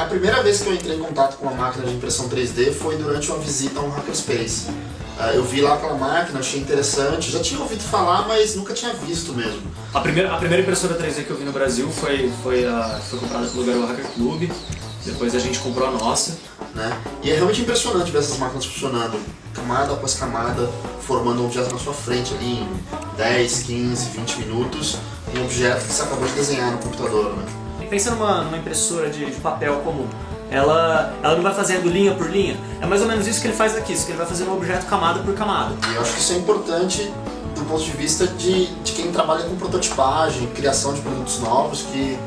A primeira vez que eu entrei em contato com uma máquina de impressão 3D foi durante uma visita a um hackerspace. Eu vi lá aquela máquina, achei interessante, já tinha ouvido falar, mas nunca tinha visto mesmo. A primeira impressora 3D que eu vi no Brasil foi comprada pelo Garoa Hacker Club, depois a gente comprou a nossa. Né? E é realmente impressionante ver essas máquinas funcionando, camada após camada, formando um objeto na sua frente ali em 10, 15, 20 minutos, um objeto que você acabou de desenhar no computador. Né? Pensa numa impressora de papel comum. Ela não vai fazendo linha por linha, é mais ou menos isso que ele faz aqui, isso que ele vai fazendo um objeto camada por camada. E eu acho que isso é importante do ponto de vista de quem trabalha com prototipagem, criação de produtos novos, que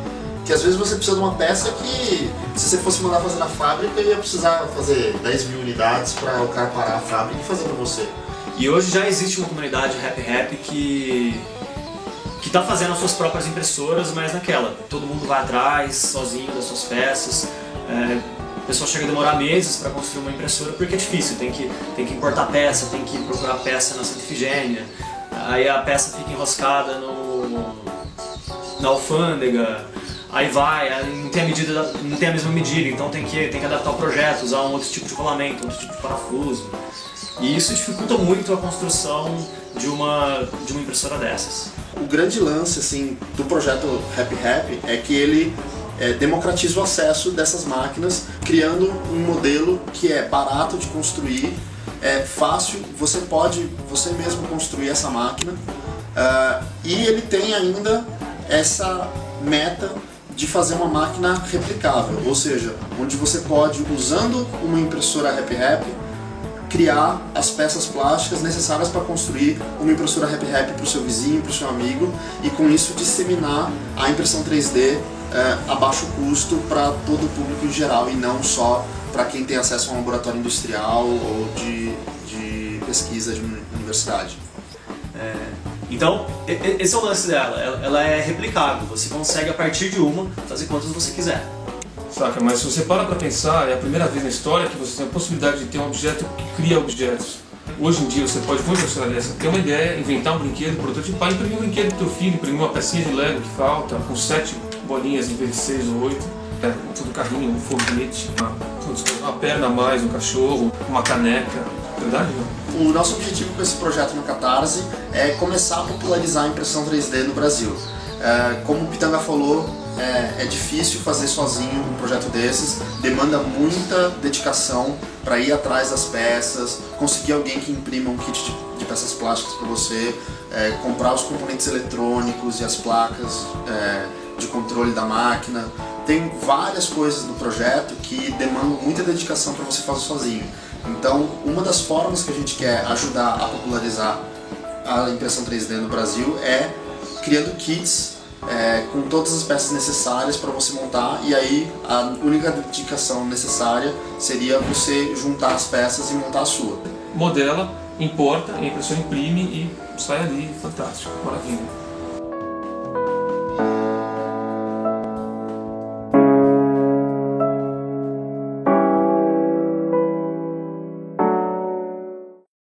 às vezes você precisa de uma peça que, se você fosse mandar fazer na fábrica, ia precisar fazer 10 mil unidades para o cara parar a fábrica e fazer para você. E hoje já existe uma comunidade Rap que está fazendo as suas próprias impressoras, mas naquela, todo mundo vai atrás, sozinho, das suas peças. O pessoal chega a demorar meses para construir uma impressora porque é difícil, tem que importar peça, tem que procurar peça na Santa Efigênia, aí a peça fica enroscada na alfândega, aí não tem a mesma medida, então tem que adaptar o projeto, usar um outro tipo de rolamento, outro tipo de parafuso. E isso dificulta muito a construção de uma impressora dessas. O grande lance assim, do projeto RapRap é que ele democratiza o acesso dessas máquinas, criando um modelo que é barato de construir, é fácil, você pode você mesmo construir essa máquina, e ele tem ainda essa meta de fazer uma máquina replicável, ou seja, onde você pode, usando uma impressora RapRap, criar as peças plásticas necessárias para construir uma impressora RapRap para o seu vizinho, para o seu amigo, e com isso disseminar a impressão 3D a baixo custo para todo o público em geral e não só para quem tem acesso a um laboratório industrial ou de pesquisa de uma universidade. Então, esse é o lance dela, ela é replicável, você consegue a partir de uma fazer quantas você quiser. Saca, mas se você para pensar, é a primeira vez na história que você tem a possibilidade de ter um objeto que cria objetos. Hoje em dia você pode, com uma impressora dessa, ter uma ideia, inventar um brinquedo, prototipar, imprimir um brinquedo do teu filho, imprimir uma pecinha de Lego que falta, com 7 bolinhas em vez de 6 ou 8, todo carrinho, um foguete, uma perna a mais, um cachorro, uma caneca, verdade? O nosso objetivo com esse projeto no Catarse é começar a popularizar a impressão 3D no Brasil. Como o Pitanga falou, é difícil fazer sozinho um projeto desses, demanda muita dedicação para ir atrás das peças, conseguir alguém que imprima um kit de peças plásticas para você, comprar os componentes eletrônicos e as placas de controle da máquina. Tem várias coisas no projeto que demandam muita dedicação para você fazer sozinho. Então, uma das formas que a gente quer ajudar a popularizar a impressão 3D no Brasil é criando kits com todas as peças necessárias para você montar, e aí a única dedicação necessária seria você juntar as peças e montar a sua. Modela, importa, a impressora imprime e sai ali, fantástico, maravilha.